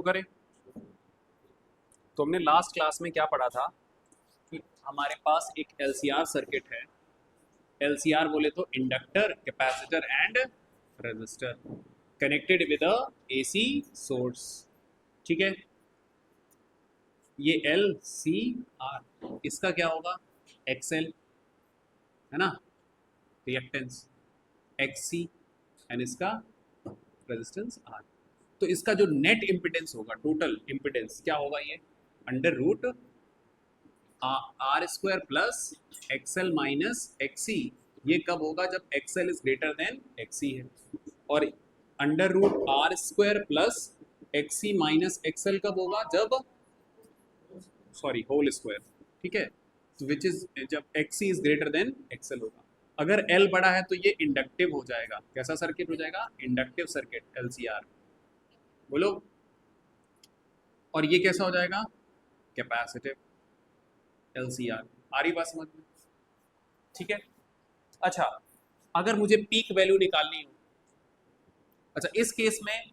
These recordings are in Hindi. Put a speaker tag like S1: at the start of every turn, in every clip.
S1: करें। तो हमने लास्ट क्लास में क्या पढ़ा था कि हमारे पास एक एलसीआर सर्किट है। एलसीआर बोले तो inductor, capacitor and resistor connected with a AC source. ठीक है, ये एल सी आर, इसका क्या होगा एक्सएल, है ना, रिएक्टेंस एक्सी, एंड इसका रेजिस्टेंस आर। तो इसका जो नेट इम्पिडेंस होगा, टोटल इम्पिडेंस क्या होगा, ये under root R square plus XL minus XC. ये कब होगा, जब XL is greater than XC है। और under root R square plus XC minus XL कब होगा, जब सॉरी होल स्क्वायर, ठीक है, विच इज जब XC is greater than XL होगा। अगर एल बड़ा है तो ये इंडक्टिव हो जाएगा। कैसा सर्किट हो जाएगा, इंडक्टिव सर्किट, एलसीआर। बोलो। और ये कैसा हो जाएगा, कैपेसिटिव, एलसीआर। आ रही बात समझ में? ठीक है। अच्छा, अगर मुझे पीक वैल्यू निकालनी हो, अच्छा इस केस में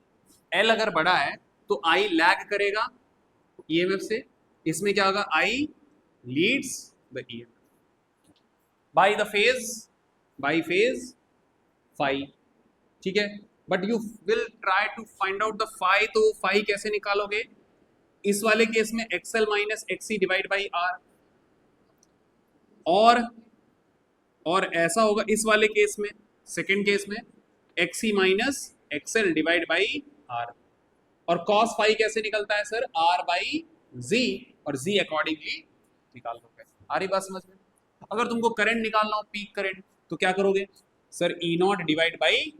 S1: एल अगर बड़ा है तो आई लैग करेगा ईएमएफ से। इसमें क्या होगा, I leads the EMF by phase phi. ठीक है, but you will try to find out the phi. तो फाई कैसे निकालोगे, इस वाले केस में XL minus XC divide by R, और ऐसा होगा इस वाले केस में, सेकेंड केस में XC minus XL divide by R. और कॉस फाई कैसे निकलता है सर, आर बाई जी, और जी अकॉर्डिंगली निकाल लोगे। आ रही बात समझ में? अगर तुमको करंट निकालना हो, पीक करंट, तो क्या करोगे sir, E naught divide by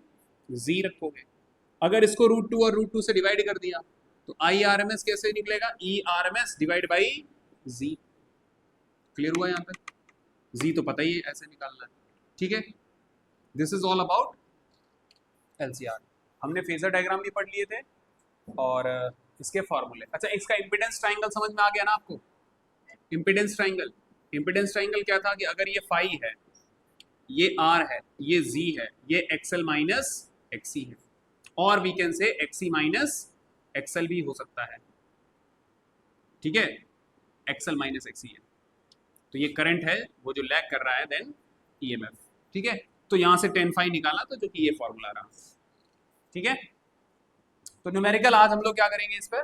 S1: G रखोगे। अगर इसको √2 और √2 से डिवाइड कर दिया तो आई आर एम एस कैसे निकलेगा, E R M S divide by G. Clear हुआ यहाँ तक? जी तो पता ही है ऐसे निकालना है। ठीक है, this is all about LCR. हमने फेजर डायग्राम भी पढ़ लिए थे और इसके फॉर्मूले। अच्छा, इसका इम्पिडेंस ट्राइंगल समझ में आ गया ना आपको? इम्पिडेंस ट्राइंगल, इम्पिडेंस ट्राइंगल क्या था कि अगर ये फाई है, ये आर है, ये जी है, ये एक्सएल माइनस एक्सी है, और we can say XC minus XL भी हो सकता है। ठीक है, एक्सएल माइनस एक्सी है, तो ये करंट है वो जो लैग कर रहा है, देन ईएमएफ। ठीक है, तो यहां से 10 फाई निकाला तो जो कि ये फॉर्मूला रहा। ठीक है, तो न्यूमेरिकल आज हम लोग क्या करेंगे, इस पर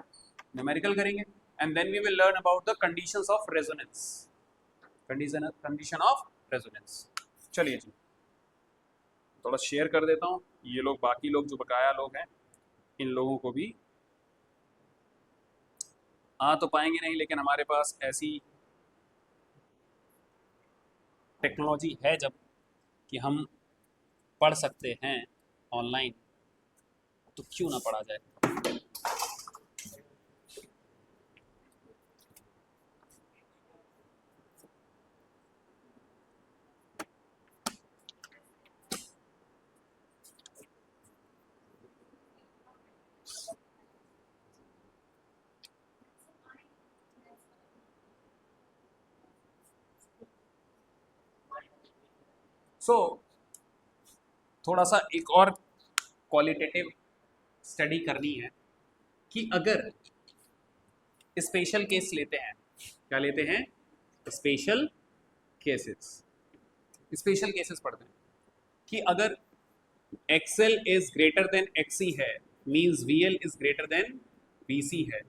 S1: न्यूमेरिकल करेंगे, and then we will learn about the conditions of resonance, condition of resonance. चलिए जी, थोड़ा शेयर कर देता हूँ। ये लोग, बाकी लोग जो बकाया लोग हैं, इन लोगों को भी आ तो पाएंगे नहीं, लेकिन हमारे पास ऐसी टेक्नोलॉजी है जब कि हम पढ़ सकते हैं ऑनलाइन, तो क्यों ना पढ़ा जाए। सो थोड़ा सा एक और क्वालिटेटिव स्टडी करनी है कि अगर स्पेशल केस लेते हैं, क्या लेते हैं, स्पेशल केसेस, स्पेशल केसेस पढ़ते हैं कि अगर XL is greater than XC है, means VL is greater than VC है,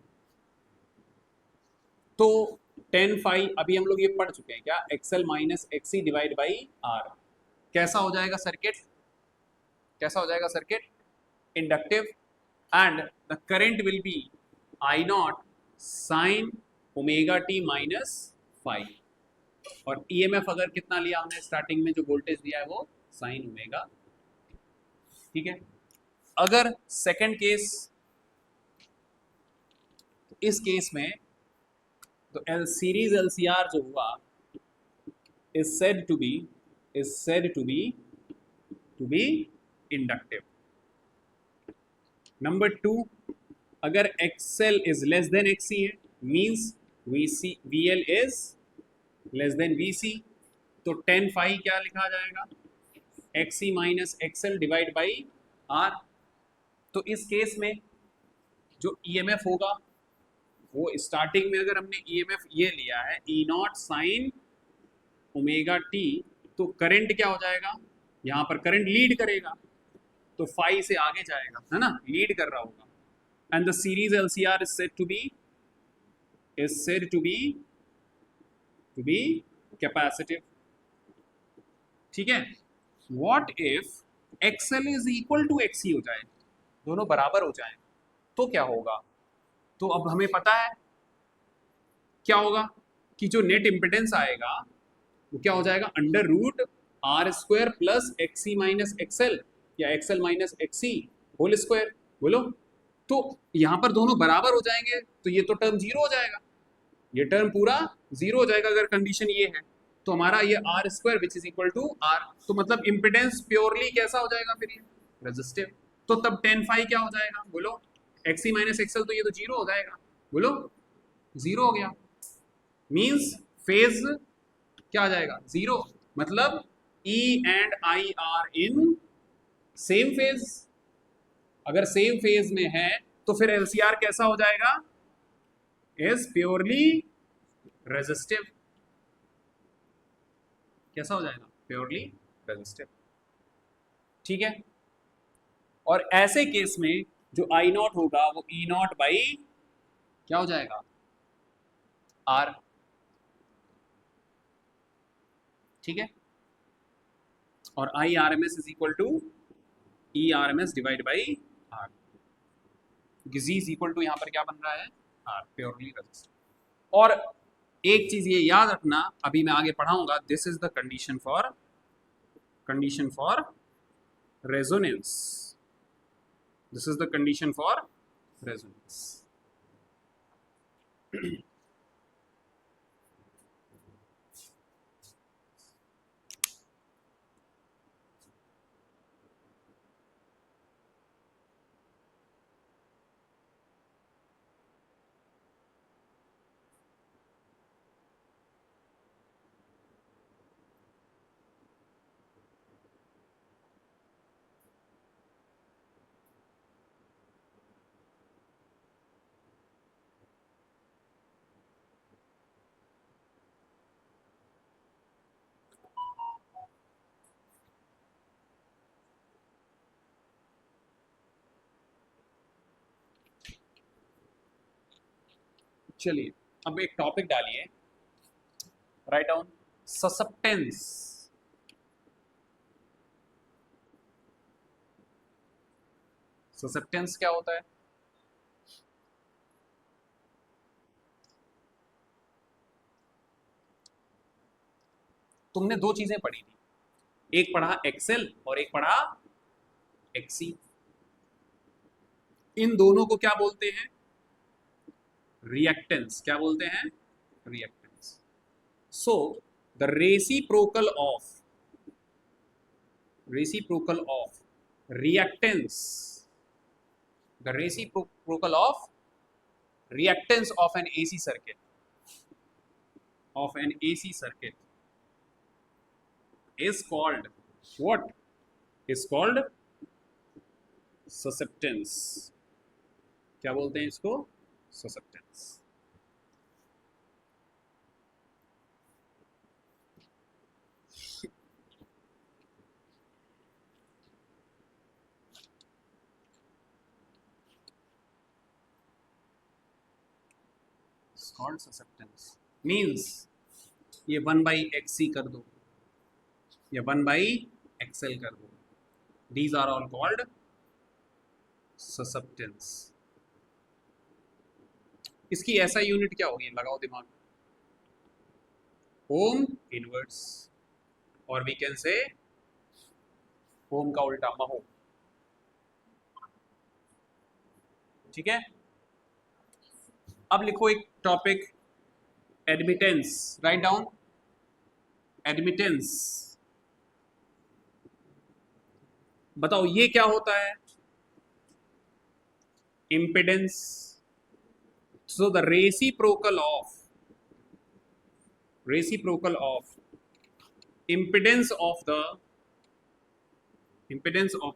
S1: तो 10 फाइव अभी हम लोग ये पढ़ चुके हैं, क्या, XL minus XC divide by R. कैसा हो जाएगा सर्किट, कैसा हो जाएगा circuit, inductive, and the current will be I not sine omega T minus five, और ईएमएफ अगर कितना लिया हमने स्टार्टिंग में, जो वोल्टेज दिया है वो साइन ओमेगा। ठीक है, अगर सेकंड केस, तो इस केस में तो एल सीरीज एलसीआर जो हुआ is said to be is said to be inductive. Number 2, अगर XL is less than XC है, means VL is less than VC, तो 10 फाई क्या लिखा जाएगा, XC minus XL divide by R। तो इस केस में जो ईएमएफ होगा वो स्टार्टिंग में अगर हमने ईएमएफ ये लिया है E not sine omega T, तो करंट क्या हो जाएगा, यहाँ पर करंट लीड करेगा तो फाई से आगे जाएगा, है ना, लीड कर रहा होगा। And the series LCR is said to be capacitive. ठीक है, what if XL is equal to XC हो जाए, दोनों बराबर हो जाए, तो क्या होगा। तो अब हमें पता है क्या होगा कि जो नेट इम्पिडेंस आएगा वो क्या हो जाएगा, under root R square plus XC minus XL या XL minus XC whole square. बोलो, तो यहां पर दोनों बराबर हो जाएंगे तो ये तो टर्म जीरो हो जाएगा, ये टर्म पूरा जीरो हो जाएगा अगर कंडीशन ये है। तो हमारा ये R square which is equal to R, तो मतलब इम्पिडेंस प्योरली कैसा हो जाएगा फिर, ये रेजिस्टिव। तो तब टेन फाई क्या हो जाएगा, बोलो, एक्सी माइनस एक्सएल, तो ये तो जीरो हो जाएगा, बोलो जीरो हो गया। मींस फेज क्या आ जाएगा, जीरो, मतलब E and I are in same phase. अगर सेम फेज में है तो फिर एलसीआर कैसा हो जाएगा, इज प्योरली रेजिस्टिव। कैसा हो जाएगा, प्योरली रेजिस्टिव। ठीक है, और ऐसे केस में जो आई नॉट होगा वो ई नॉट बाई क्या हो जाएगा, आर। ठीक है, और I R M S is equal to E R M S divide by R, Z is equal to यहां पर क्या बन रहा है, आर, प्योरली रेजिस्टिव। और एक चीज ये याद रखना, अभी मैं आगे पढ़ाऊंगा, this is the condition for resonance, this is the condition for resonance. चलिए अब एक टॉपिक डालिए, राइट डाउन ससेप्टेंस। ससेप्टेंस क्या होता है, तुमने दो चीजें पढ़ी थी, एक पढ़ा एक्सेल और एक पढ़ा एक्सी। इन दोनों को क्या बोलते हैं, रिएक्टेंस। क्या बोलते हैं, reactance. So the reciprocal of reactance, the reciprocal of reactance of an AC circuit, is called what, is called susceptance। क्या बोलते हैं इसको, susceptance। called susceptance means ये 1/XC कर दो या 1/XL कर दो, these are all called susceptance। इसकी ऐसा यूनिट क्या होगी, लगाओ दिमाग, ओम इनवर्स, और वी कैन से ओम का उल्टा महो। ठीक है, अब लिखो एक topic, admittance, write down admittance. बताओ ये क्या होता है, impedance. So the reciprocal of impedance of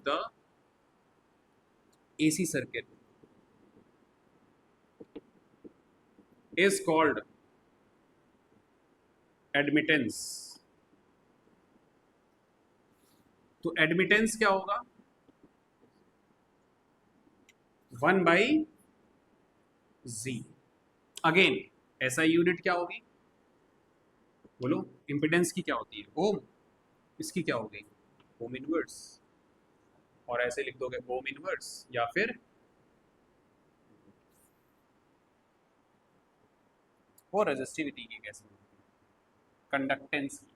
S1: the AC circuit is called admittance. तो एडमिटेंस क्या होगा? 1/z। अगेन ऐसा यूनिट क्या होगी? बोलो, इम्पिडेंस की क्या होती है? ओम। इसकी क्या होगी? Ohm inverse. और ऐसे लिख दोगे ओम इनवर्स, या फिर वो रेजिस्टिविटी की कैसे होगी? कंडक्टेंस की।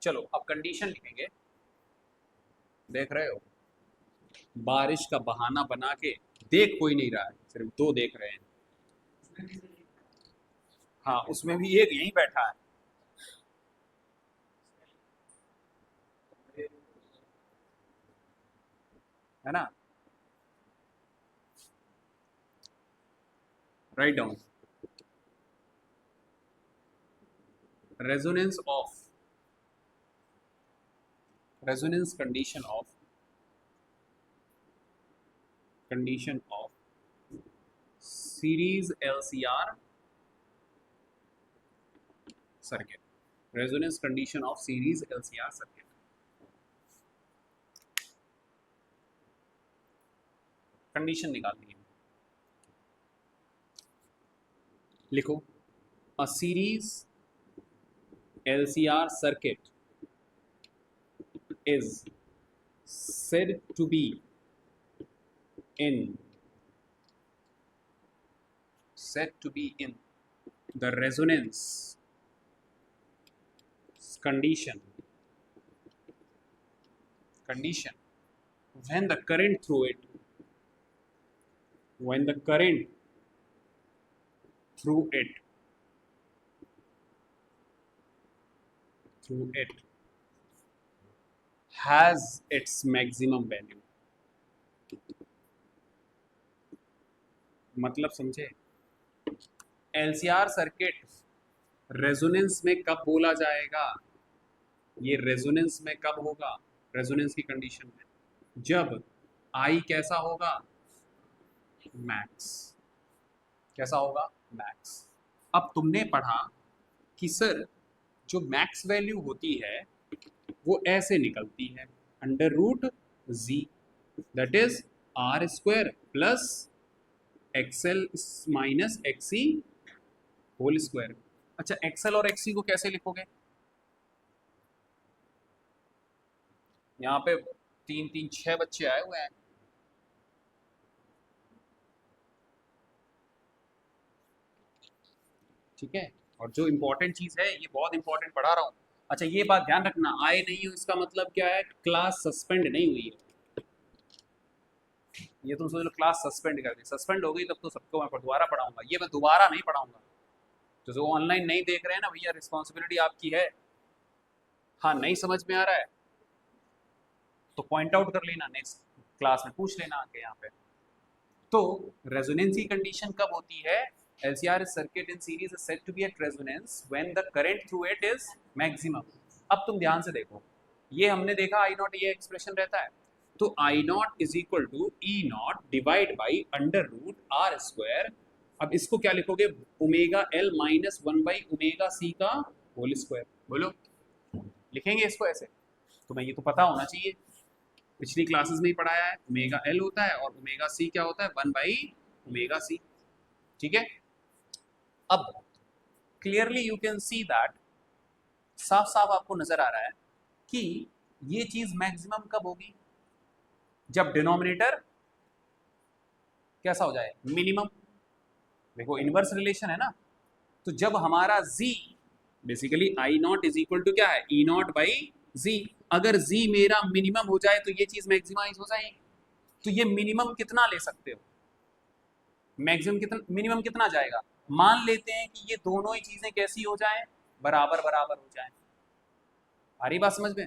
S1: चलो अब कंडीशन लिखेंगे। देख रहे हो, बारिश का बहाना बना के, देख कोई नहीं रहा है, सिर्फ दो देख रहे हैं। हाँ, उसमें भी एक यहीं बैठा है। है ना? Write down. Resonance of, resonance condition of series LCR circuit. Resonance condition of series LCR circuit. Condition निकालनी है। लिखो, a series LCR circuit is said to be in the resonance condition when the current through it has its maximum value। मतलब समझे? LCR सर्किट रेजोनेंस में कब बोला जाएगा? ये रेजोनेंस में कब होगा? रेजोनेंस की कंडीशन में, जब I कैसा होगा? मैक्स। कैसा होगा? मैक्स। अब तुमने पढ़ा कि सर जो मैक्स वैल्यू होती है वो ऐसे निकलती है, √z, that is R² plus XL minus XC whole square. अच्छा, XL और XC को कैसे लिखोगे? यहाँ पे 3 3 6 बच्चे आए हुए हैं। ठीक है, और जो इंपॉर्टेंट चीज है, ये बहुत इंपॉर्टेंट पढ़ा रहा हूँ। अच्छा, ये बात ध्यान रखना, आए नहीं हो इसका मतलब क्या है? क्लास सस्पेंड नहीं हुई है। ये तुम सोच लो क्लास सस्पेंड कर दी, सस्पेंड हो गई तब तो सबको मैं दोबारा पढ़ाऊंगा। ये मैं दोबारा नहीं पढ़ाऊंगा। तो जो ऑनलाइन नहीं देख रहे हैं ना भैया, रिस्पॉन्सिबिलिटी आपकी है। हाँ, नहीं समझ में आ रहा है तो पॉइंट आउट कर लेना, नेक्स्ट क्लास में पूछ लेना आके यहाँ पे। तो रेजोनेंस की कंडीशन कब होती है? LCR circuit in series is said to be at resonance when the current through it is maximum। अब तुम ध्यान से देखो, ये हमने देखा I नॉट, ये एक्सप्रेशन रहता है, तो I naught is equal to E naught divide by √R²। अब इसको क्या लिखोगे? ω_L माइनस 1/ω_C का होल स्क्वायर। बोलो, लिखेंगे इसको ऐसे? तुम्हें ये तो पता होना चाहिए, पिछली क्लासेस में ही पढ़ाया है। ω_L होता है और ω_C क्या होता है? 1/ω_C। ठीक है, अब clearly you can see that, साफ साफ आपको नजर आ रहा है कि ये चीज मैक्सिमम कब होगी? जब डिनोमिनेटर कैसा हो जाए? मिनिमम। देखो इनवर्स रिलेशन है ना, तो जब हमारा z, basically I naught is equal to क्या है? E naught by z। अगर z मेरा मिनिमम हो जाए तो ये चीज मैक्सिमाइज हो जाएगी। तो ये मिनिमम कितना ले सकते हो? मैक्सिमम कितना, मिनिमम कितना जाएगा? मान लेते हैं कि ये दोनों ही चीजें कैसी हो जाएं? बराबर बराबर हो जाएं। आ रही बात समझ में?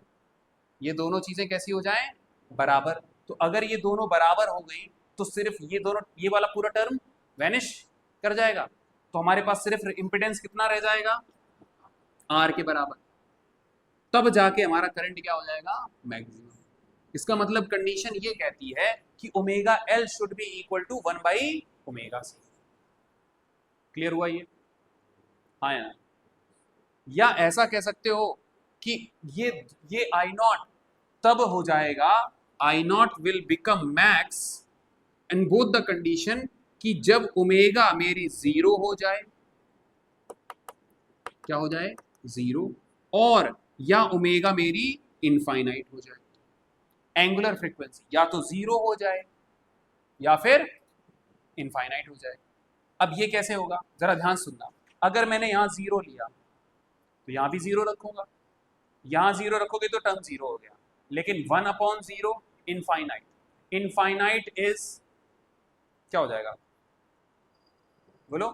S1: ये दोनों चीजें कैसी हो जाएं? बराबर। तो अगर ये दोनों बराबर हो गई तो सिर्फ ये दोनों, ये वाला पूरा टर्म वैनिश कर जाएगा, तो हमारे पास सिर्फ इंपिडेंस कितना रह जाएगा, आर के बराबर। तब जाके हमारा करंट क्या हो जाएगा, मैक्सिमम। इसका मतलब कंडीशन ये कहती है कि omega L should be equal to 1/ओमेगा सी। क्लियर हुआ ये? हाँ यार। या ऐसा कह सकते हो कि ये आई नॉट तब हो जाएगा, I not will become max in both the condition, कि जब ओमेगा मेरी जीरो हो जाए, क्या हो जाए, जीरो, और या ओमेगा मेरी इनफाइनाइट हो जाए। एंगुलर फ्रीक्वेंसी या तो जीरो हो जाए या फिर इनफाइनाइट हो जाए। अब ये कैसे होगा, जरा ध्यान सुनना। अगर मैंने यहां जीरो लिया तो यहां भी जीरो रखूंगा, यहां जीरो रखोगे तो टर्म जीरो हो गया, लेकिन 1/0 इनफाइनाइट, इनफाइनाइट इज क्या हो जाएगा, बोलो,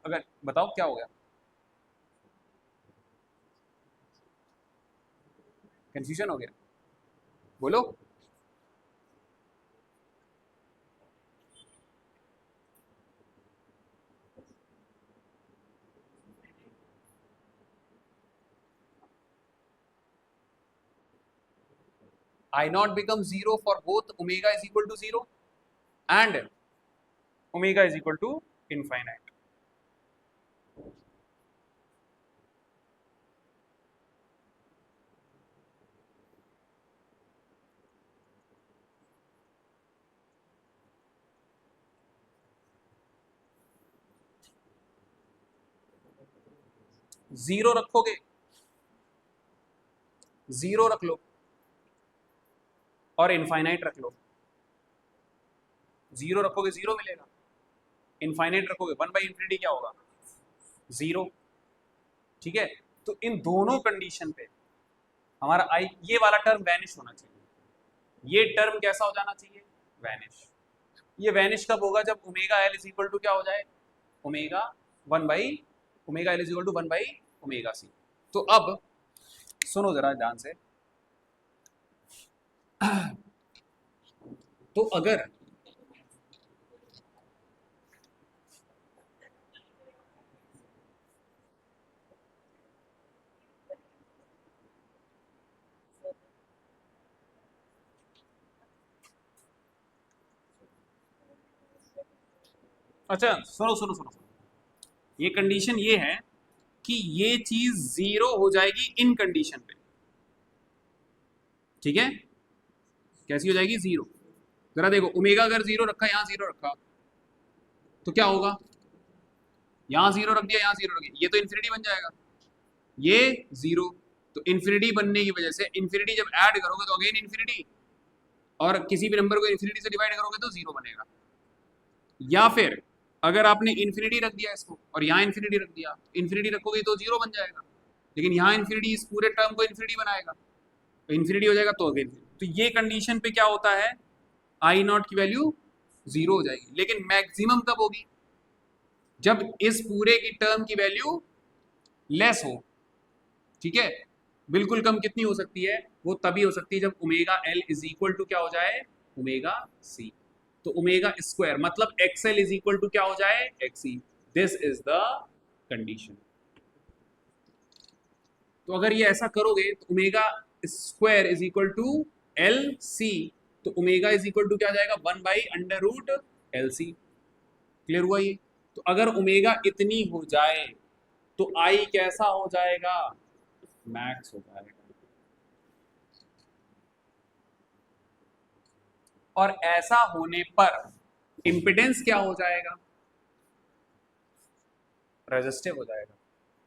S1: अगर बताओ क्या हो गया, कंफ्यूजन हो गया, बोलो। I naught becomes zero for both omega is equal to zero and omega is equal to infinite. Zero रखोगे, जीरो रख लो और इनफाइनाइट रख लो। जीरो रखोगे जीरो मिलेगा, इनफाइनाइट रखोगे 1/इंफिनिटी क्या होगा, जीरो। ठीक है, तो इन दोनों कंडीशन पे हमारा आई, ये वाला टर्म वैनिश होना चाहिए, ये टर्म कैसा हो जाना चाहिए, वैनिश। ये वैनिश कब होगा, जब omega L is equal to क्या हो जाए, ओमेगा 1/ओमेगा एल इज इक्वल टू 1/ओमेगा सी। तो अब सुनो जरा ध्यान से। तो अगर अच्छा सुनो सुनो सुनो, ये कंडीशन ये है कि ये चीज जीरो हो जाएगी इन कंडीशन पे। ठीक है, कैसी हो जाएगी, जीरो। जरा देखो, ओमेगा अगर जीरो रखा, यहां जीरो रखा, तो क्या होगा, यहां जीरो रख दिया, यहां जीरो रख दिया, ये तो इन्फिनिटी बन जाएगा, ये जीरो। तो इन्फिनिटी बनने की वजह से, इन्फिनिटी जब ऐड करोगे तो अगेन इन्फिनिटी, और किसी भी नंबर को इन्फिनिटी से डिवाइड करोगे तो जीरो बनेगा। या फिर अगर आपने इन्फिनिटी रख दिया इसको और यहाँ इन्फिनिटी रख दिया, इन्फिनिटी रखोगे तो जीरो बन जाएगा, लेकिन यहाँ इन्फिनिटी इस पूरे टर्म को इन्फिनिटी बनाएगा, तो इन्फिनिटी हो जाएगा, तो अगेन। तो ये कंडीशन पे क्या होता है, आई नॉट की वैल्यू जीरो हो जाएगी। लेकिन मैक्सिमम कब होगी, जब इस पूरे की टर्म की वैल्यू लेस हो। ठीक है, बिल्कुल कम कितनी हो सकती है, वो तभी हो सकती है जब omega L is equal to क्या हो जाए, ओमेगा सी। तो ओमेगा स्क्वायर मतलब एक्सएल इज इक्वल टू क्या हो जाए, XC. This is the condition. तो अगर ये ऐसा करोगे तो omega square is equal to L C, तो ओमेगा इज इक्वल टू क्या आ जाएगा, 1/√एल सी। क्लियर हुआ ये? तो अगर ओमेगा इतनी हो जाए तो आई कैसा हो जाएगा, मैक्स हो जाएगा। और ऐसा होने पर इंपिडेंस क्या हो जाएगा, रेजिस्टिव हो जाएगा।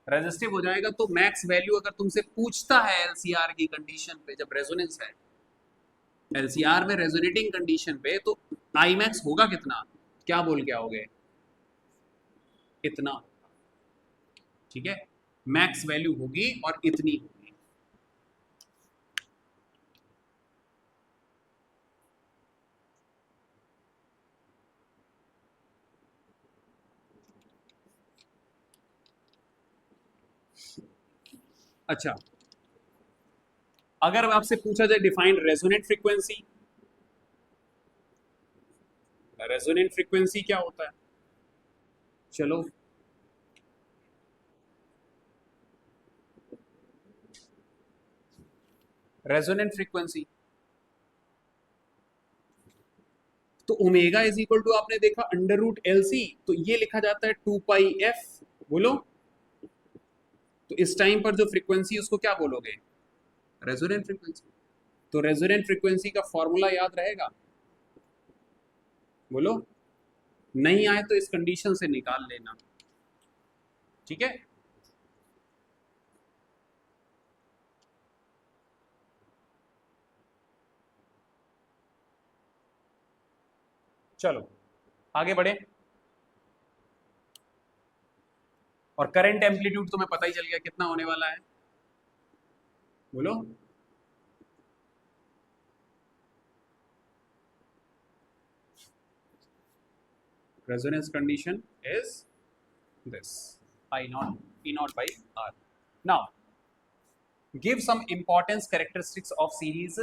S1: रेजिस्टिव हो जाएगा तो मैक्स वैल्यू अगर तुमसे पूछता है एलसीआर की कंडीशन पे, जब रेजोनेंस है, एलसीआर में रेजोनेटिंग कंडीशन पे, तो आई मैक्स होगा कितना, क्या बोल के आओगे, इतना। ठीक है, मैक्स वैल्यू होगी और इतनी होगी। अच्छा, अगर आपसे पूछा जाए define resonant frequency, resonant frequency क्या होता है? चलो, रेजोनेंट फ्रीक्वेंसी तो ओमेगा इज इक्वल टू, आपने देखा अंडर रूट एल सी, तो ये लिखा जाता है 2 पाई एफ। बोलो, तो इस टाइम पर जो फ्रीक्वेंसी उसको क्या बोलोगे? Resonant frequency. तो रेजोनेंट फ्रीक्वेंसी का फॉर्मूला याद रहेगा? बोलो, नहीं आए तो इस कंडीशन से निकाल लेना, ठीक है। चलो आगे बढ़े। और करंट एम्पलीट्यूड तुम्हें पता ही चल गया कितना होने वाला है, बोलो। Resonance condition is this I naught E naught by R. Now, give some importance characteristics of series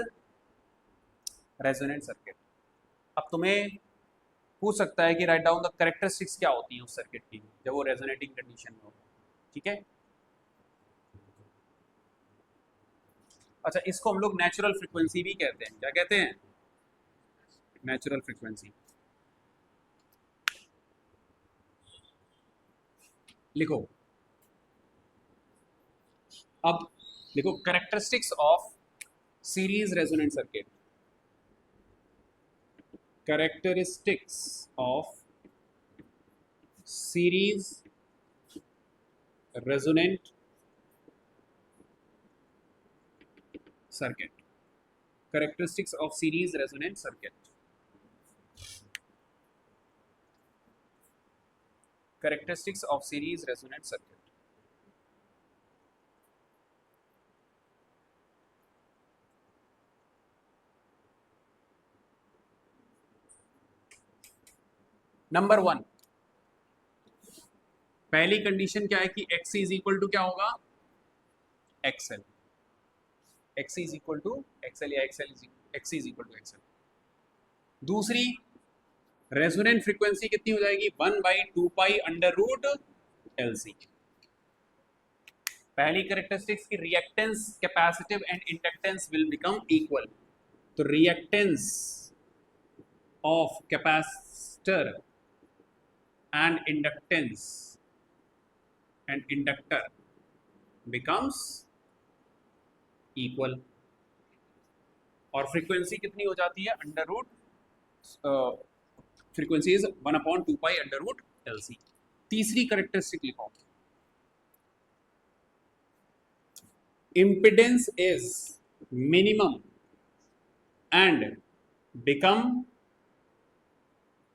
S1: resonant circuit. अब तुम्हें पूछ सकता है कि राइट डाउन द कैरेक्टरिस्टिक्स क्या होती हैं उस सर्किट की जब वो रेजोनेटिंग कंडीशन में हो, ठीक है। अच्छा, इसको हम लोग नेचुरल फ्रीक्वेंसी भी कहते हैं। क्या कहते हैं? Natural frequency. लिखो, अब लिखो characteristics of series resonant circuit. Characteristics of series resonant circuit. Characteristics of series resonant circuit. Characteristics of series resonant circuit. Number 1, पहली कंडीशन क्या है कि x इज इक्वल टू क्या होगा? XL। x is equal to XL या x is equal to XL। दूसरी, रेजोनेंट फ्रीक्वेंसी कितनी हो जाएगी? 1/2 पाई अंडर रूट LC। पहली कैरेक्टरिस्टिक्स की reactance, capacitive and inductance will become equal. तो reactance of capacitor and inductance and inductor becomes equal। और फ्रीक्वेंसी कितनी हो जाती है? Under root, frequency is 1/2 pi under root LC। तीसरी करेक्टरिस्टिक लिखो, impedance is minimum and become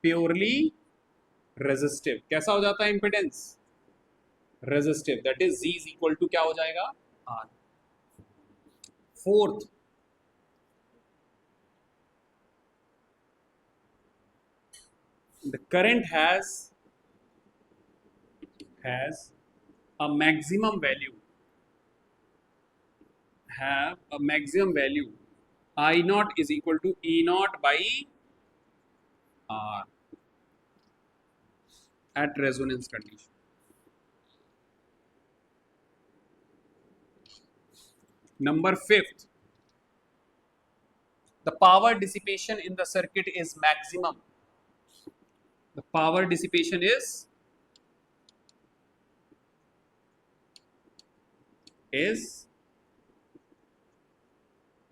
S1: purely resistive। कैसा हो जाता है impedance? resistive, that is Z is equal to क्या हो जाएगा? R। Fourth, the current has a maximum value, have a maximum value I naught is equal to E naught by R at resonance condition। Number 5th, the power dissipation in the circuit is maximum। The power dissipation is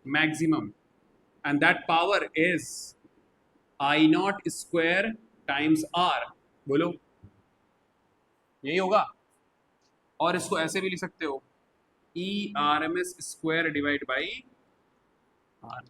S1: maximum, and that power is I naught square times R। बोलो, यही होगा। और इसको ऐसे भी लिख सकते हो, E RMS square divide by R।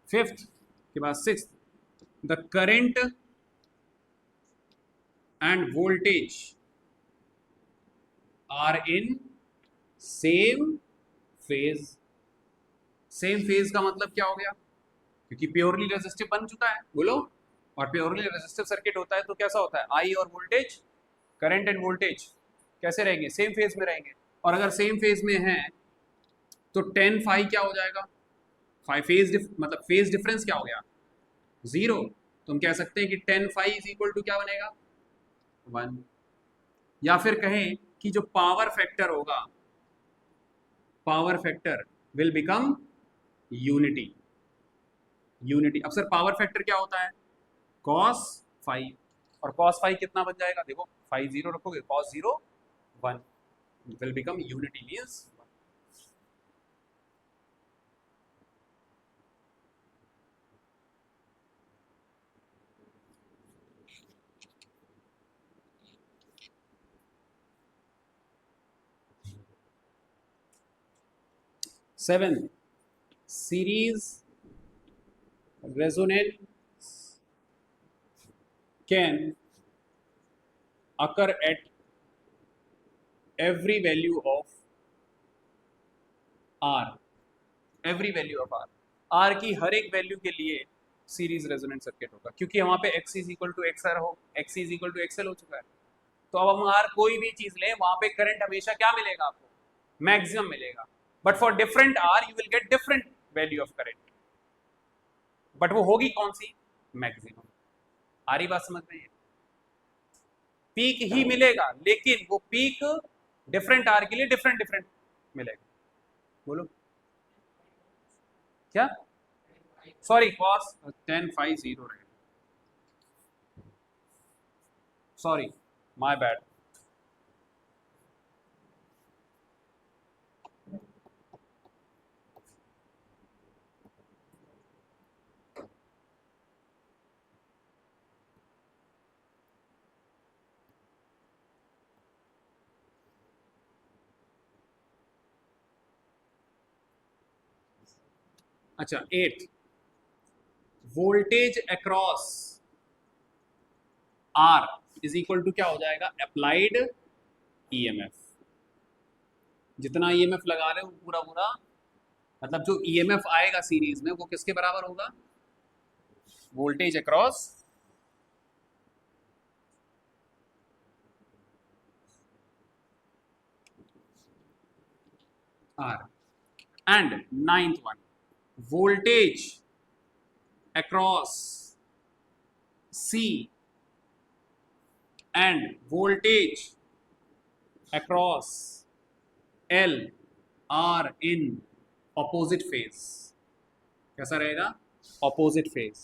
S1: Fifth के बाद sixth, the current and voltage are in same phase. Same phase का मतलब क्या हो गया? क्योंकि प्योरली रेजिस्टिव बन चुका है, बोलो, और प्योरली रेजिस्टिव सर्किट होता है तो कैसा होता है? आई और वोल्टेज, करंट एंड वोल्टेज कैसे रहेंगे? सेम फेज में रहेंगे। और अगर सेम फेज में है तो टेन फाई क्या हो जाएगा? फाई फेज मतलब फेज डिफरेंस क्या हो गया? जीरो। तो हम कह सकते हैं कि tan phi is equal to क्या बनेगा? वन। या फिर कहें कि जो पावर फैक्टर होगा, power factor will become unity. Unity. अब सर पावर फैक्टर क्या होता है? Cos phi. और कॉस फाइव कितना बन जाएगा? देखो, फाइव जीरो रखोगे, cos zero one, will become unity means 7 series resonance can occur at every value of r, every value of r, r की हर एक वैल्यू के लिए सीरीज रेजोनेंट सर्किट होगा, क्योंकि वहां पे x is equal to X R हो, x is equal to XL हो चुका है। तो अब हम r कोई भी चीज लें, वहां पे करंट हमेशा क्या मिलेगा आपको? मैक्सिमम मिलेगा। But for different r you will get different value of current, but वो होगी कौन सी? मैक्सिमम। आ रही बात समझ में? पीक ही मिलेगा, लेकिन वो पीक डिफरेंट आर के लिए डिफरेंट डिफरेंट मिलेगा। बोलो क्या? सॉरी, कॉस 1050 रहेगा, सॉरी, माय बैड। अच्छा, 8 voltage across R is equal to क्या हो जाएगा? Applied EMF. जितना ईएमएफ लगा रहे हो पूरा पूरा, मतलब जो ईएमएफ आएगा सीरीज में वो किसके बराबर होगा? Voltage across R. And ninth one, voltage across C and voltage across L are in opposite phase। कैसा रहेगा? opposite phase।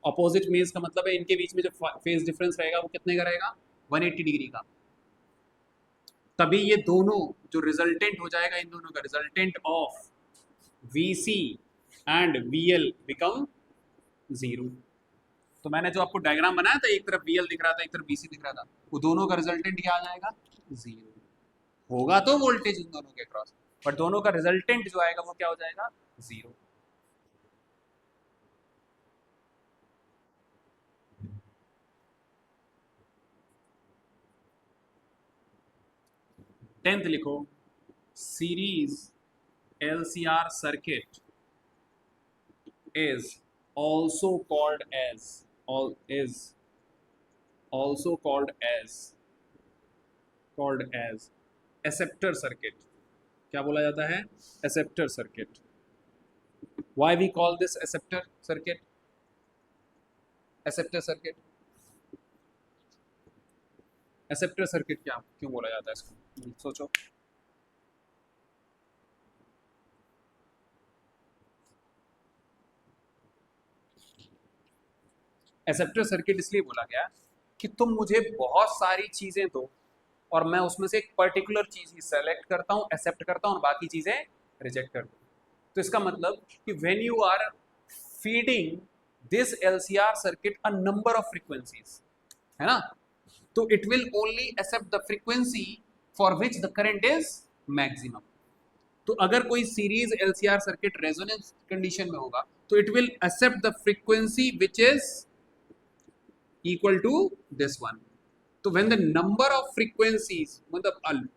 S1: opposite phase का मतलब है इनके बीच में जो फेज डिफरेंस रहेगा वो कितने का रहेगा? 180 डिग्री का। तभी ये दोनों जो रिजल्टेंट हो जाएगा, इन दोनों का resultant of VC and VL become zero. तो मैंने जो आपको डायग्राम बनाया था, एक तरफ VL दिख रहा था, एक तरफ VC दिख रहा था, वो दोनों का रिजल्टेंट क्या आ जाएगा? जीरो। होगा तो वोल्टेज इन दोनों के क्रॉस, बट दोनों का रिजल्टेंट जो आएगा वो क्या हो जाएगा? जीरो। टेंथ लिखो, series LCR circuit is also called as acceptor circuit। क्या बोला जाता है? acceptor circuit। why we call this acceptor circuit? acceptor circuit क्या क्यों बोला जाता है इसको? सोचो। एक्सेप्टर सर्किट इसलिए बोला गया कि तुम मुझे बहुत सारी चीजें दो और मैं उसमें से एक पर्टिकुलर चीज ही सेलेक्ट करता हूँ, एक्सेप्ट करता हूँ, और बाकी चीजें रिजेक्ट कर दूँ। तो इसका मतलब कि when you are feeding this LCR circuit a number of frequencies, है ना, तो it will only accept the frequency for which the current is maximum. तो अगर कोई series LCR circuit resonance condition में होगा तो it will accept the frequency which is equal to this one. तो when the number of frequencies मतलब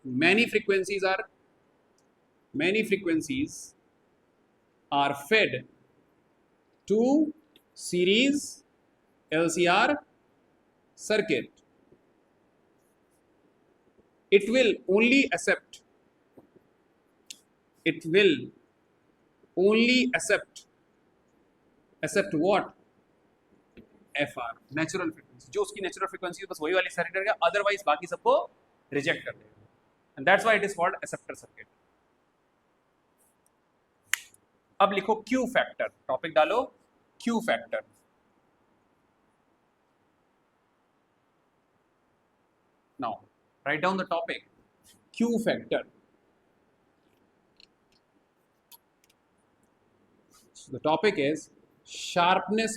S1: many frequencies are fed to series LCR circuit, it will only accept what? FR, natural frequency, जो उसकी नेचुरल फ्रीक्वेंसी बस वही वाली सेलेक्ट करेगा, अदरवाइज बाकी सबको रिजेक्ट कर देगा, and that's why it is called acceptor circuit. अब लिखो क्यू फैक्टर, टॉपिक डालो Q factor. Now write down the topic Q factor. The topic is sharpness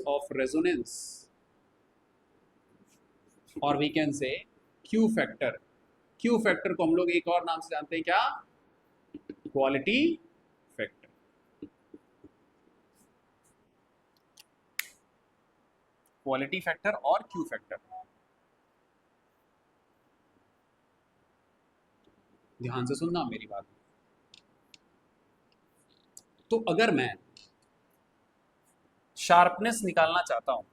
S1: of resonance, or we can say Q factor. Q factor को हम लोग एक और नाम से जानते हैं, क्या? Quality factor. क्वालिटी फैक्टर और Q फैक्टर. ध्यान से सुनना मेरी बात. तो अगर मैं शार्पनेस निकालना चाहता हूं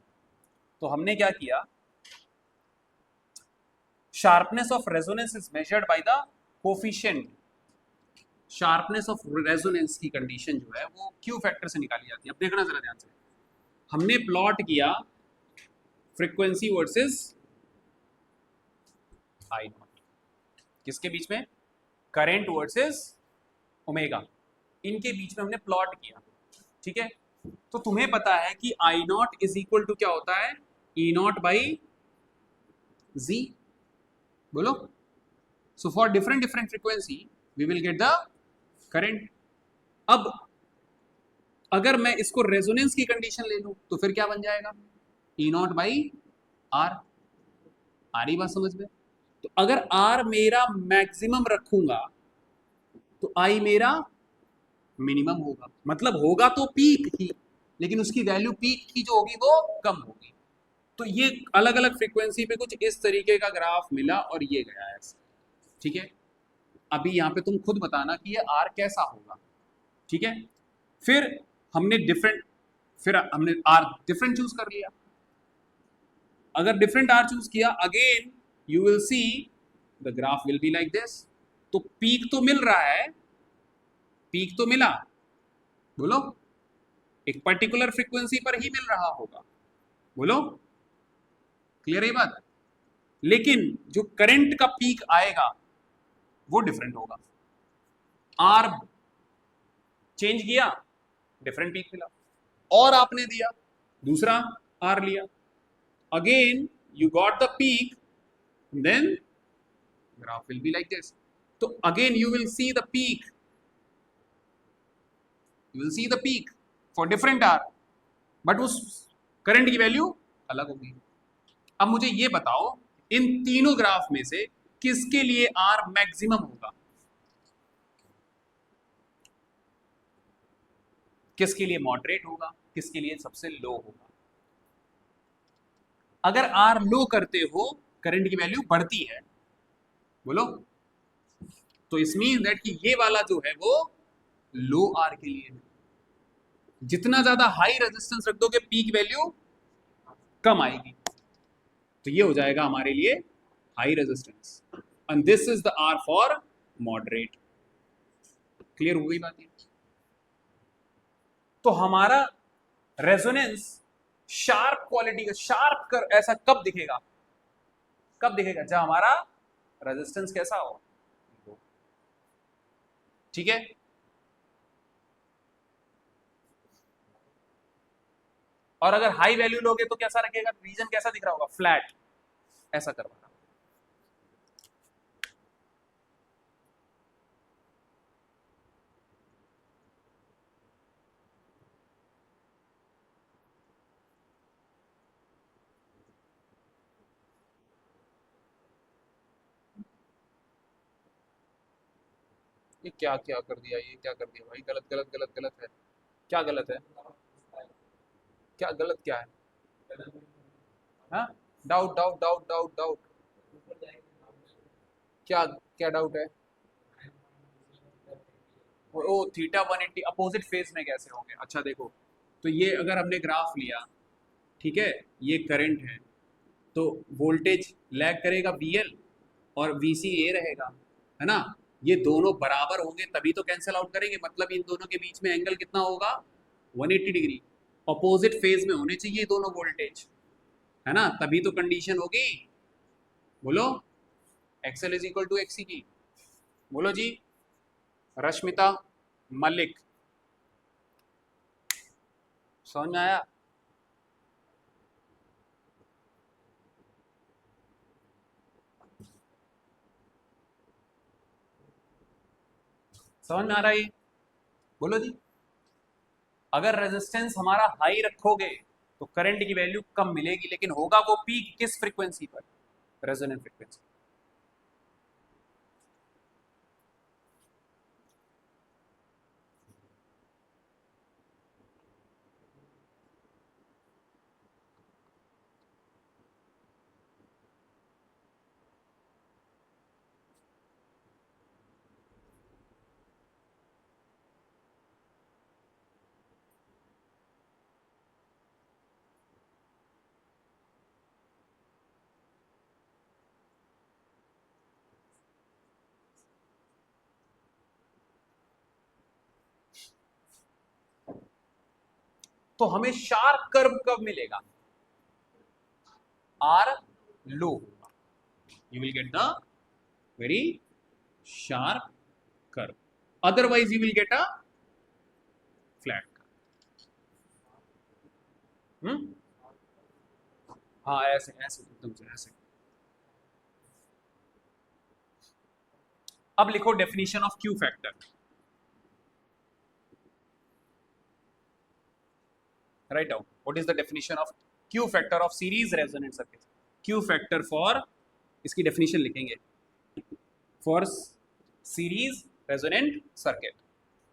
S1: तो हमने क्या किया, sharpness of resonance is measured by the coefficient. Sharpness of resonance की कंडीशन जो है वो क्यू फैक्टर से निकाली जाती है. अब देखना जरा ध्यान से, हमने प्लॉट किया फ्रीक्वेंसी वर्सेस आई नॉट, किसके बीच में? करंट वर्सेस ओमेगा, इनके बीच में हमने प्लॉट किया. ठीक है, तो तुम्हें पता है कि I naught is equal to क्या होता है? E naught by Z. बोलो. So for different frequency we will get the current. अब अगर मैं इसको रेजोनेंस की कंडीशन ले लूं तो फिर क्या बन जाएगा? ई नॉट बाई आर. आ रही बात समझ में? तो अगर आर मेरा मैक्सिमम रखूंगा तो आई मेरा मिनिमम होगा. मतलब होगा तो पीक ही, लेकिन उसकी वैल्यू पीक की जो होगी वो कम होगी. तो ये अलग अलग फ्रीक्वेंसी पे कुछ इस तरीके का ग्राफ मिला और ये गया है. ठीक है, अभी यहाँ पे तुम खुद बताना कि ये आर कैसा होगा. ठीक है, फिर हमने आर डिफरेंट चूज कर लिया. अगर डिफरेंट आर चूज किया, again you will see the graph will be like this. तो पीक तो मिल रहा है, पीक तो मिला, बोलो, एक पर्टिकुलर फ्रीक्वेंसी पर ही मिल रहा होगा. बोलो, क्लियर है बात? लेकिन जो करंट का पीक आएगा वो डिफरेंट होगा. आर चेंज किया, डिफरेंट पीक मिला, और आपने दिया दूसरा आर लिया, again you got the peak, then graph will be like this. तो again you will see the peak, you will see the peak for different R, but उस करंट की वैल्यू अलग होगी. अब मुझे ये बताओ, इन तीनों ग्राफ में से किसके लिए R मैक्सिमम होगा, किसके लिए मॉडरेट होगा, किसके लिए सबसे लो होगा? अगर R लो करते हो करंट की वैल्यू बढ़ती है, बोलो, तो इस मीन दैट कि ये वाला जो है वो लो R के लिए है. जितना ज्यादा हाई रेजिस्टेंस रख दोगे पीक वैल्यू कम आएगी. तो ये हो जाएगा हमारे लिए high resistance, and this is the R for moderate. Clear हो गई बात? तो हमारा रेजोनेंस शार्प क्वालिटी का, शार्प कर ऐसा कब दिखेगा? कब दिखेगा? जब हमारा रेजिस्टेंस कैसा हो. ठीक है, और अगर हाई वैल्यू लोगे तो कैसा रखेगा? रीजन कैसा दिख रहा होगा? फ्लैट, ऐसा करवाना. ये क्या क्या कर दिया, ये क्या कर दिया भाई? गलत गलत गलत गलत है. क्या गलत है? क्या गलत क्या है? हाँ, doubt doubt doubt doubt doubt, क्या क्या डाउट है? ओ थीटा 180 अपोजिट फेज में कैसे होंगे? अच्छा देखो, तो ये अगर हमने ग्राफ लिया, ठीक है, ये करंट है, तो वोल्टेज लैग करेगा VL और VC ये रहेगा, है ना? ये दोनों बराबर होंगे तभी तो कैंसिल आउट करेंगे, मतलब इन दोनों के बीच में एंगल कितना होगा? 180 डिग्री। अपोजिट फेज में होने चाहिए दोनों वोल्टेज, है ना? तभी तो कंडीशन होगी। बोलो, XL is equal to XC की। बोलो जी, रश्मिता मलिक, समझ में आया? समझ में आ रहा है ये? बोलो जी। अगर रेजिस्टेंस हमारा हाई रखोगे तो करंट की वैल्यू कम मिलेगी, लेकिन होगा वो पीक किस फ्रीक्वेंसी पर? Resonant frequency. तो हमें शार्प कर्व कब मिलेगा? R low, you will get the very sharp curve, otherwise you will get a flat curve। हाँ, ऐसे ऐसे एकदम से ऐसे। अब लिखो definition of Q factor. Write down what is the definition of Q factor of series resonant circuit. Q factor for, इसकी डेफिनेशन लिखेंगे, फॉर सीरीज रेजोनेंट सर्किट।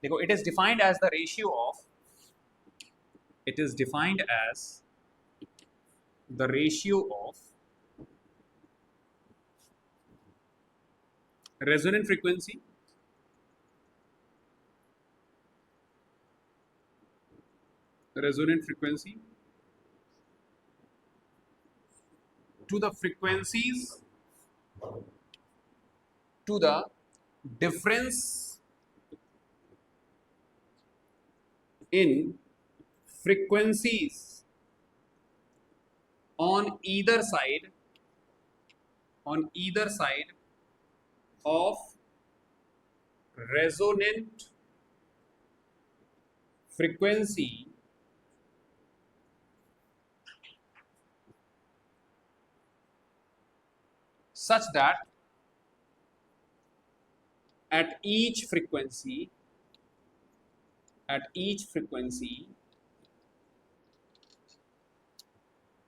S1: देखो, it is defined as the ratio of, it is defined as the ratio of resonant frequency to the frequencies, to the difference in frequencies on either side of resonant frequency such that at each frequency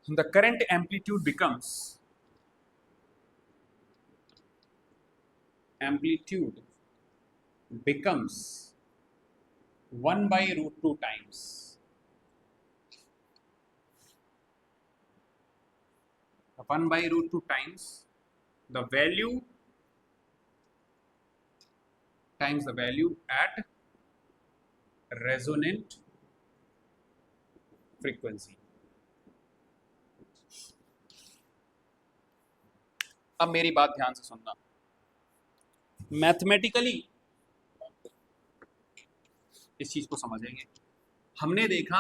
S1: the current amplitude becomes 1 by root 2 times 1 by root 2 times the value at resonant frequency। अब मेरी बात ध्यान से सुनना, मैथमेटिकली इस चीज को समझेंगे। हमने देखा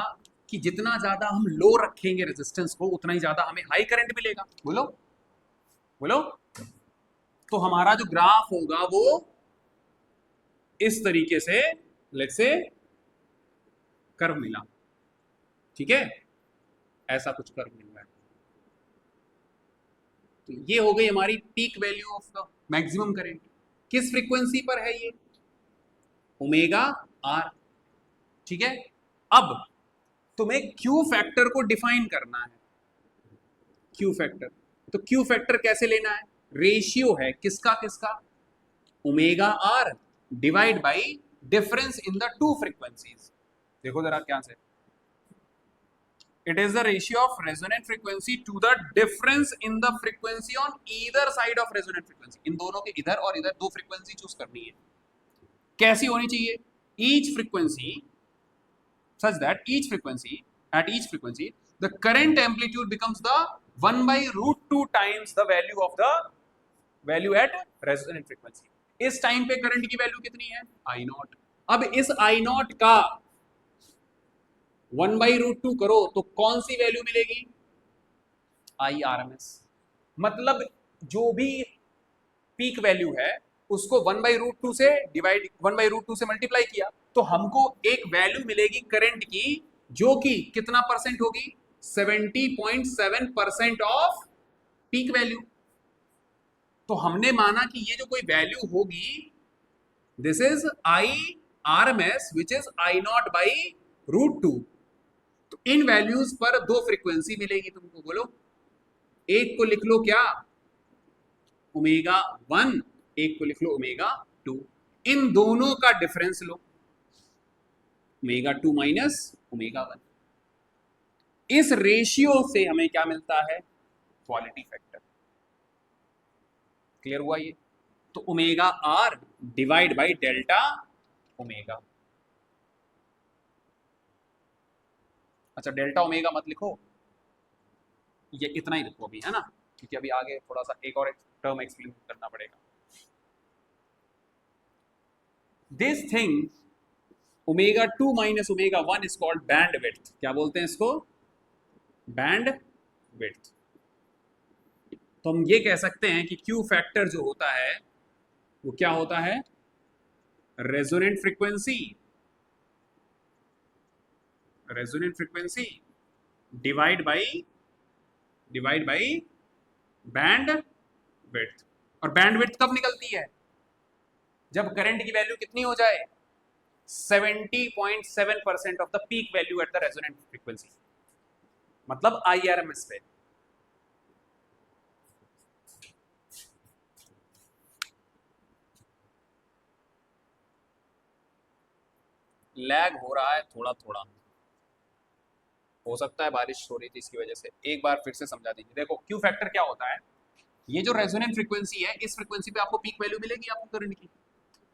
S1: कि जितना ज्यादा हम लो रखेंगे रेजिस्टेंस को, उतना ही ज्यादा हमें हाई करंट मिलेगा। बोलो बोलो। तो हमारा जो ग्राफ होगा वो इस तरीके से, लेट्स से कर्व मिला, ठीक है, ऐसा कुछ कर्व मिल रहा है। तो ये हो गई हमारी peak value of the maximum current. किस फ्रीक्वेंसी पर है ये? ओमेगा आर, ठीक है। अब तुम्हें क्यू फैक्टर को डिफाइन करना है। क्यू फैक्टर, तो क्यू फैक्टर कैसे लेना है? रेशियो है किसका किसका? Omega R divide by difference in the two frequencies. देखो जरा क्या से, it is the ratio of resonant frequency to the difference in the frequency on either side of resonant frequency. इन दोनों के इधर और इधर दो फ्रीक्वेंसी चूज करनी है। कैसी होनी चाहिए? Each frequency such that each frequency at each frequency the current amplitude becomes the 1 by root 2 times the value of the value at resonant frequency। इस टाइम पे करंट की वैल्यू कितनी है? आई नॉट। अब इस आई नॉट का 1 by root 2 करो तो कौन सी वैल्यू मिलेगी? I R M S. मतलब जो भी पीक वैल्यू है उसको 1 by root 2 से डिवाइड 1 by root 2 से मल्टीप्लाई किया तो हमको एक वैल्यू मिलेगी करंट की जो कि कितना परसेंट होगी? 70.7% ऑफ पीक वैल्यू। तो हमने माना कि ये जो कोई वैल्यू होगी this is I R M S which is I naught by root 2। तो इन वैल्यूज पर दो फ्रीक्वेंसी मिलेगी तुमको। बोलो, एक को लिख लो क्या? ओमेगा 1, एक को लिख लो ओमेगा 2। इन दोनों का डिफरेंस लो, ओमेगा 2 माइनस ओमेगा 1। इस रेशियो से हमें क्या मिलता है? Quality factor. क्लियर हुआ ये? तो omega R divide by delta omega. अच्छा, डेल्टा ओमेगा मत लिखो, ये इतना ही लिखो अभी, है ना, क्योंकि अभी आगे थोड़ा सा एक और टर्म एक्सप्लेन करना पड़ेगा। This thing omega 2 minus omega 1 is called band width. क्या बोलते हैं इसको? Band width. तो हम ये कह सकते हैं कि क्यू फैक्टर जो होता है वो क्या होता है? Resonant frequency, resonant frequency divide by band width. और बैंड विड्थ कब निकलती है? जब करंट की वैल्यू कितनी हो जाए? 70.7% of the peak value at the resonant frequency, मतलब IRMS पे। लैग हो रहा है थोड़ा थोड़ा, हो सकता है बारिश हो रही थी इसकी वजह से। एक बार फिर से समझा दीजिए। देखो, क्यू फैक्टर क्या होता है? ये जो रेजोनेंट फ्रीक्वेंसी है, इस फ्रीक्वेंसी पे आपको पीक वैल्यू मिलेगी आपको करंट की।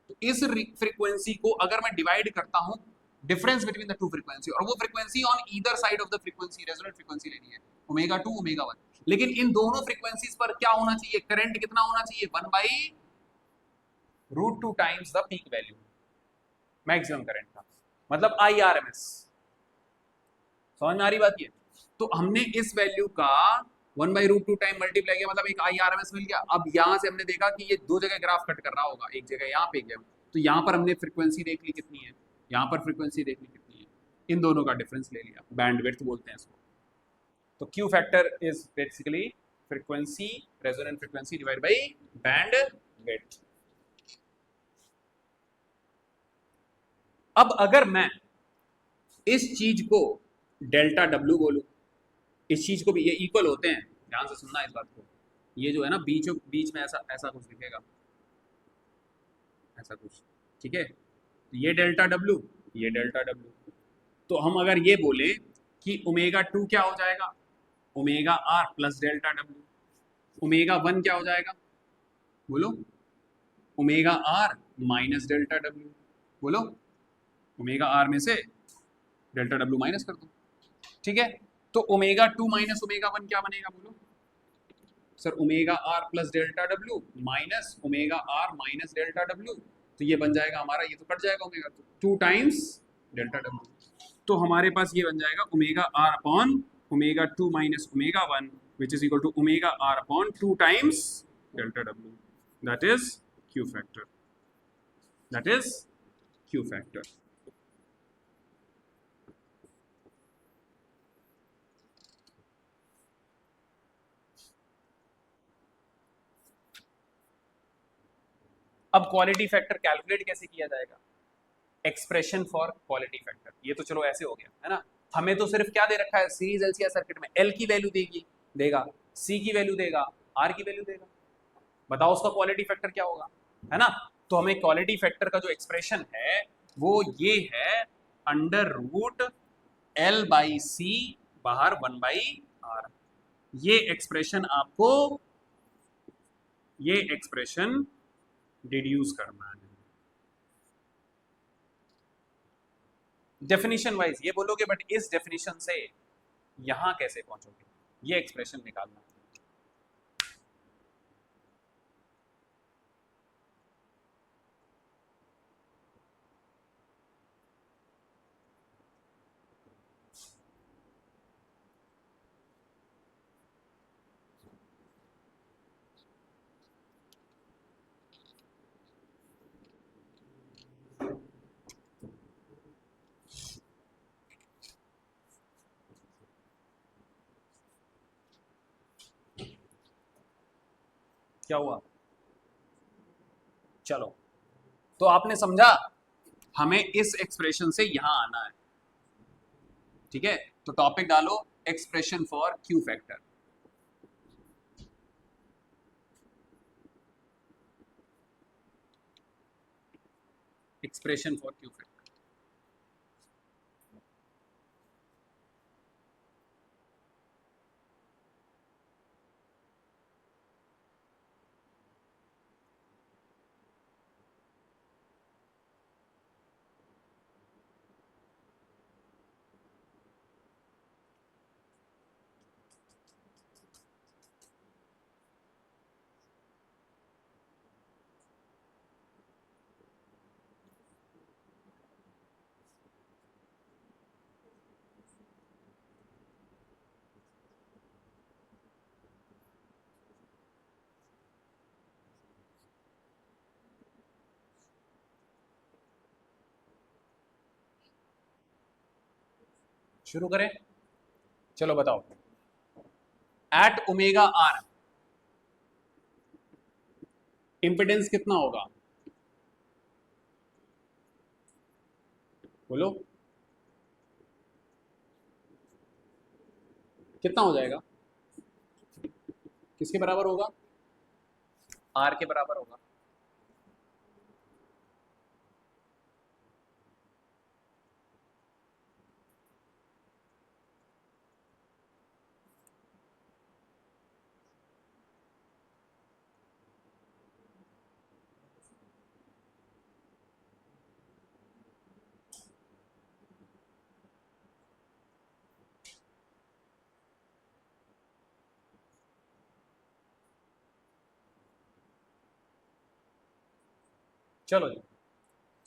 S1: तो इस फ्रीक्वेंसी को अगर मैं डिवाइड करता हूं difference between the two frequency, और वो frequency on either side of the frequency, resonant frequency लेनी है, ओमेगा 2 ओमेगा 1। लेकिन इन दोनों फ्रीक्वेंसीज पर क्या होना चाहिए? करंट कितना होना चाहिए? 1 by root 2 times the peak value, maximum current का, मतलब IRMS। समझ में आ रही बात? ये तो हमने इस वैल्यू का 1 बाई रूट 2 टाइम मल्टीप्लाई किया, मतलब एक IRMS मिल गया। अब यहां से हमने देखा कि ये दो जगह ग्राफ कट कर रहा होगा, एक जगह यहाँ पे, एक जगह, तो यहाँ पर हमने फ्रीक्वेंसी देख ली कितनी है, यहाँ पर फ्रीक्वेंसी देख ली कितनी है, इन दोनों का डिफरेंस ले लिया, बैंड विड्थ बोलते हैं इसको। तो Q factor is basically frequency, resonant frequency divide by band width. अब अगर मैं इस चीज को डेल्टा डब्ल्यू बोलूं, इस चीज को भी, ये इक्वल होते हैं, ध्यान से सुनना इस बात को। ये जो है ना बीच में ऐसा ऐसा कुछ दिखेगा, ऐसा कुछ, ठीक है? ये डेल्टा डब्ल्यू, ये डेल्टा डब्ल्यू। तो हम अगर ये बोले कि ओमेगा 2 क्या हो जाएगा? Omega R plus delta W. Omega 1 क्या हो जाएगा? बोलो, omega R minus delta W. बोलो, ओमेगा आर में से डेल्टा डब्ल्यू माइनस कर दो, ठीक है? तो ओमेगा 2 माइनस ओमेगा 1 क्या बनेगा? बोलो sir, omega R plus delta W minus omega R minus delta W. तो ये बन जाएगा हमारा, ये तो कट जाएगा ओमेगा 2 टाइम्स डेल्टा डब्ल्यू। तो हमारे पास ये बन जाएगा omega R upon omega 2 minus omega 1 which is equal to omega R upon 2 times delta W. That is Q factor, that is Q factor. अब क्वालिटी फैक्टर कैलकुलेट कैसे किया जाएगा? एक्सप्रेशन फॉर क्वालिटी फैक्टर, ये तो चलो ऐसे हो गया, है ना। हमें तो सिर्फ क्या दे रखा है सीरीज एलसीआर सर्किट में? एल की वैल्यू देगा, सी की वैल्यू देगा, आर की वैल्यू देगा। बताओ उसका क्वालिटी फैक्टर क्या होगा, है ना। तो हमें क्वालिटी फैक्टर का जो एक्सप्रेशन है वो ये है, अंडर रूट एल बाई सी बाहर 1/r। ये एक्सप्रेशन डिड्यूस करना है। डेफिनेशन वाइज ये बोलोगे, बट इस डेफिनेशन से यहां कैसे पहुंचोगे, ये एक्सप्रेशन निकालना है। क्या हुआ? चलो, तो आपने समझा, हमें इस एक्सप्रेशन से यहां आना है। ठीक है, तो टॉपिक डालो expression for Q factor. Expression for Q factor. शुरू करें? चलो बताओ, एट ओमेगा आर इंपिडेंस कितना होगा? बोलो, कितना हो जाएगा? किसके बराबर होगा? आर के बराबर होगा। चलो जी,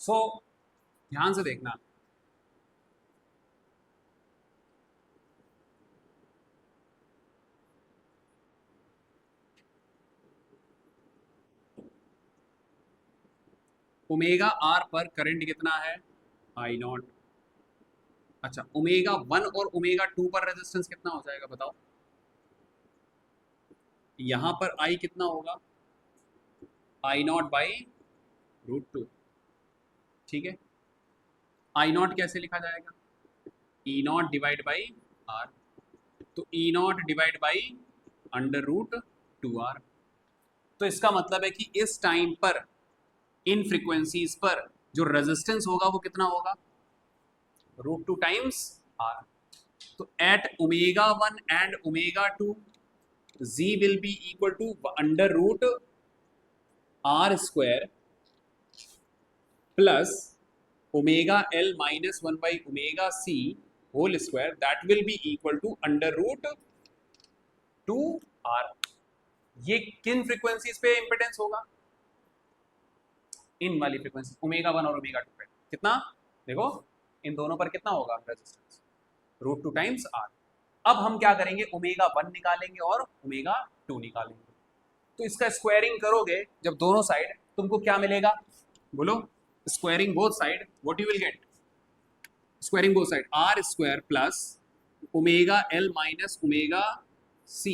S1: सो ध्यान से देखना, ओमेगा आर पर करंट कितना है? आई नॉट। अच्छा, ओमेगा 1 और ओमेगा 2 पर रेजिस्टेंस कितना हो जाएगा बताओ? यहां पर आई कितना होगा? आई नॉट बाई √2। ठीक है, आई नॉट कैसे लिखा जाएगा? ई नॉट डिवाइड बाई आर। तो ई नॉट डिवाइड बाई √2r। तो इसका मतलब है कि इस टाइम पर इन फ्रीक्वेंसीज पर जो रेजिस्टेंस होगा वो कितना होगा? √2 टाइम्स आर। तो at omega 1 and omega 2 z will be equal to √r² plus omega l minus 1 by omega c whole square, that will be equal to √2r। ये किन फ्रीक्वेंसीज पे इंपेडेंस होगा? इन वाली फ्रीक्वेंसी ओमेगा 1 और ओमेगा 2 पे। कितना? देखो, इन दोनों पर कितना होगा रेजिस्टेंस? √2 times are. अब हम क्या करेंगे, ओमेगा 1 निकालेंगे और ओमेगा 2 निकालेंगे। तो इसका स्क्वायरिंग करोगे जब दोनों साइड, तुमको क्या मिलेगा? बोलो, squaring both side, what you will get? Squaring both side r² plus omega l minus omega c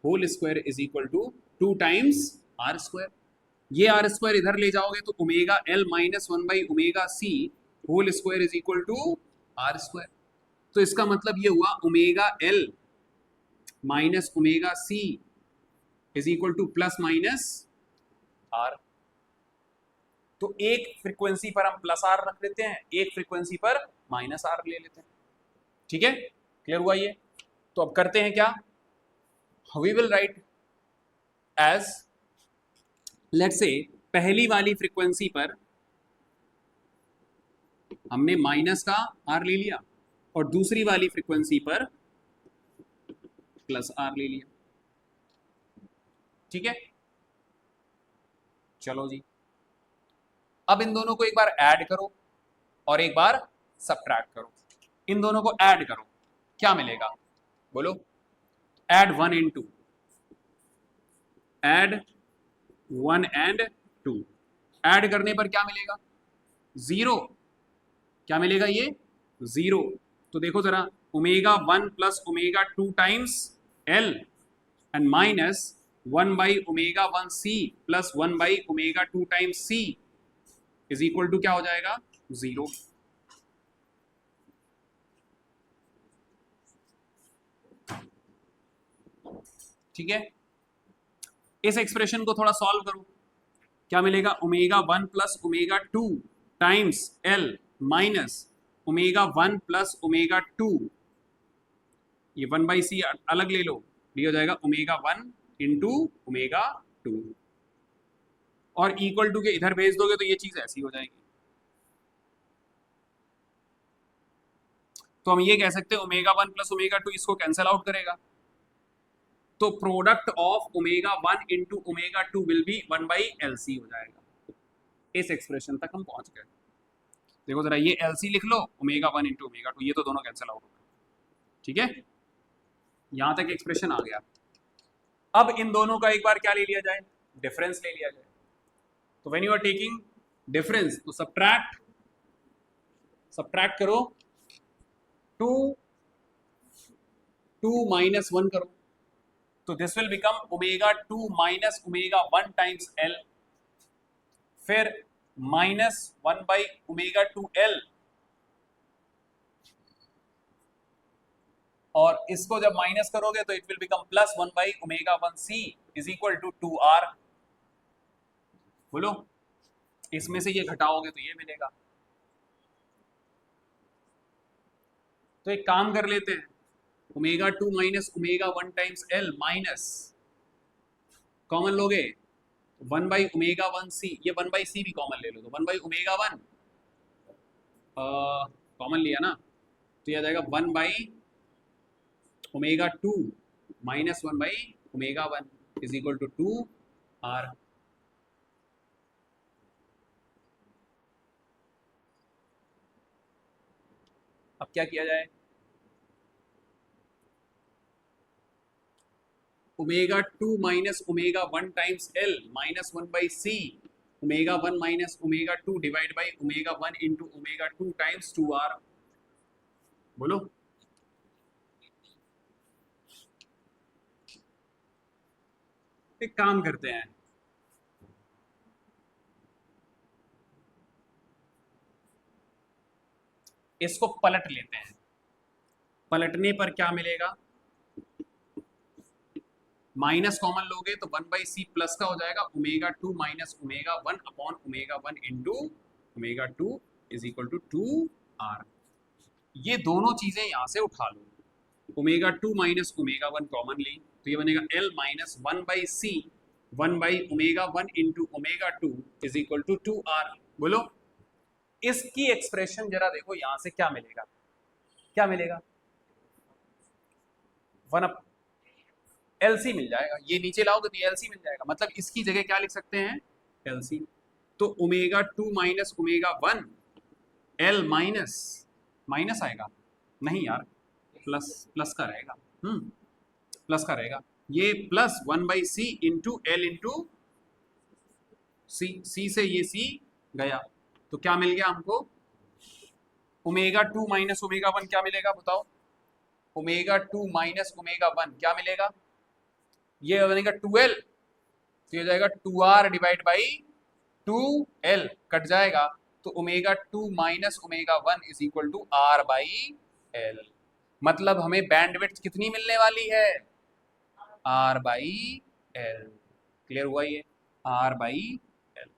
S1: whole square is equal to 2 times r²। ये r² इधर ले जाओगे तो omega l minus 1 by omega c whole square is equal to r²। तो इसका मतलब ये हुआ omega l minus omega c is equal to plus minus r। तो एक फ्रीक्वेंसी पर हम प्लस r रख लेते हैं, एक फ्रीक्वेंसी पर माइनस r ले लेते हैं। ठीक है, क्लियर हुआ ये? तो अब करते हैं क्या, we will write as, let's say पहली वाली फ्रीक्वेंसी पर हमने माइनस का आर ले लिया और दूसरी वाली फ्रीक्वेंसी पर प्लस आर ले लिया, ठीक है। चलो जी, अब इन दोनों को एक बार ऐड करो और एक बार सबट्रैक्ट करो। इन दोनों को ऐड करो, क्या मिलेगा बोलो, add 1 and 2, add 1 and 2, add करने पर क्या मिलेगा, 0, क्या मिलेगा ये 0। तो देखो जरा, omega 1 plus omega 2 times L and minus 1 by omega 1 C plus 1 by omega 2 times C is equal to क्या हो जाएगा, 0। ठीक है, इस एक्सप्रेशन को थोड़ा सॉल्व करो, क्या मिलेगा, omega 1 plus omega 2 times L minus omega 1 plus omega 2, ये 1 बाई सी अलग ले लो, ये हो जाएगा ओमेगा 1 इंटू ओमेगा 2, और इक्वल टू के इधर भेज दोगे तो ये चीज ऐसी हो जाएगी। तो हम ये कह सकते हैं ओमेगा 1 प्लस ओमेगा 2 इसको कैंसिल आउट करेगा, तो product of omega 1 into omega 2 will be 1 by L C हो जाएगा। इस एक्सप्रेशन तक हम पहुंच गए। देखो जरा, ये एल सी लिख लो, ओमेगा 1 इंटू ओमेगा 2, ये तो दोनों कैंसिल आउट हो गए, ठीक है, यहां तक एक्सप्रेशन आ गया। अब इन दोनों का एक बार क्या ले लिया जाए, डिफरेंस ले लिया जाए। तो when you are taking difference तो सब्ट्रैक्ट करो, 2 माइनस 1 करो, तो this will become omega 2 minus omega 1 times L, फिर माइनस 1 बाई ओमेगा 2 एल, और इसको जब माइनस करोगे तो it will become plus 1 by omega 1 C is equal to 2 R. बोलो, इसमें से ये घटाओगे तो ये मिलेगा। तो एक काम कर लेते हैं, omega 2 minus omega 1 times L minus common लोगे 1 बाई ओमेगा 1 सी, ये 1 बाई सी भी कॉमन ले लो, तो 1 बाई ओमेगा 1 कॉमन लिया ना, तो यह आ जाएगा 1 by omega 2 minus 1 by omega 1 is equal to 2 R. अब क्या किया जाए, omega 2 minus omega 1 times L minus 1 by C, omega 1 minus omega 2 divide by omega 1 into omega 2 times 2 R. बोलो, एक काम करते हैं, इसको पलट लेते हैं, पलटने पर क्या मिलेगा, माइनस कॉमन लोगे तो 1 बाई सी प्लस का हो जाएगा omega 2 minus omega 1 upon omega 1 into omega 2 is equal to 2 R. ये दोनों चीजें यहां से उठा लो, ओमेगा 2 माइनस ओमेगा 1 कॉमन ली तो ये बनेगा L minus 1 by C 1 by omega 1 into omega 2 is equal to 2 R. बोलो, इसकी एक्सप्रेशन जरा देखो, यहां से क्या मिलेगा, क्या मिलेगा, 1 एलसी मिल जाएगा, ये नीचे लाओगे तो एलसी मिल जाएगा, मतलब इसकी जगह क्या लिख सकते हैं, एलसी। तो omega 2 minus omega 1 L minus minus आएगा, नहीं यार प्लस, प्लस का रहेगा, प्लस का रहेगा, ये plus 1 by C into L into C, C से ये सी गया तो क्या मिल गया हमको, ओमेगा 2 माइनस ओमेगा 1 क्या मिलेगा बताओ, ओमेगा 2 माइनस ओमेगा 1 क्या मिलेगा, ये बनेगा 2l, तो ये जाएगा 2r डिवाइड बाई 2l, कट जाएगा तो omega 2 minus omega 1 is equal to r by l। मतलब हमें बैंडविड्थ कितनी मिलने वाली है, r बाई l। क्लियर हुआ ये, r बाई l।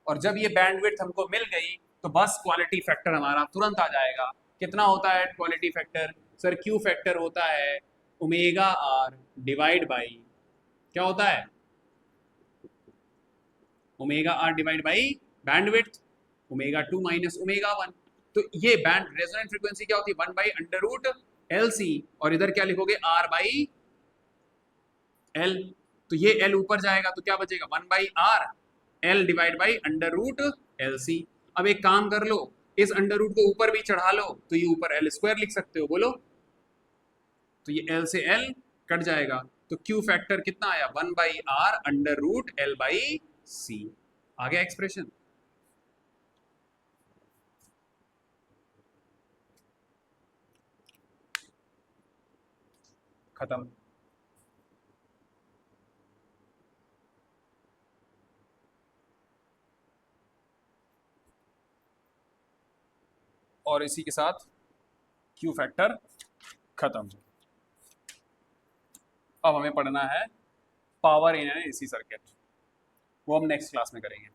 S1: और जब ये बैंडविड्थ हमको मिल गई तो बस क्वालिटी फैक्टर हमारा तुरंत आ जाएगा। कितना होता है quality factor, sir Q factor होता है ओमेगा आर डिवाइड बाई, क्या होता है, omega R divide by bandwidth, omega 2 minus omega 1। तो ये बैंड रेजोनेंट फ्रीक्वेंसी क्या होती है, 1 by under root L C, और इधर क्या लिखोगे आर बाई एल। तो ये एल ऊपर जाएगा तो क्या बचेगा, 1 by R L divide by under root L C. अब एक काम कर लो, इस अंडर रूट को ऊपर भी चढ़ा लो तो ये ऊपर एल स्क्वायर लिख सकते हो, बोलो। तो ये एल से एल कट जाएगा, तो क्यू फैक्टर कितना आया, 1 by R under root L by C. आ गया एक्सप्रेशन। खत्म। और इसी के साथ क्यू फैक्टर खत्म। अब हमें पढ़ना है power in an AC circuit, वो हम नेक्स्ट क्लास में करेंगे।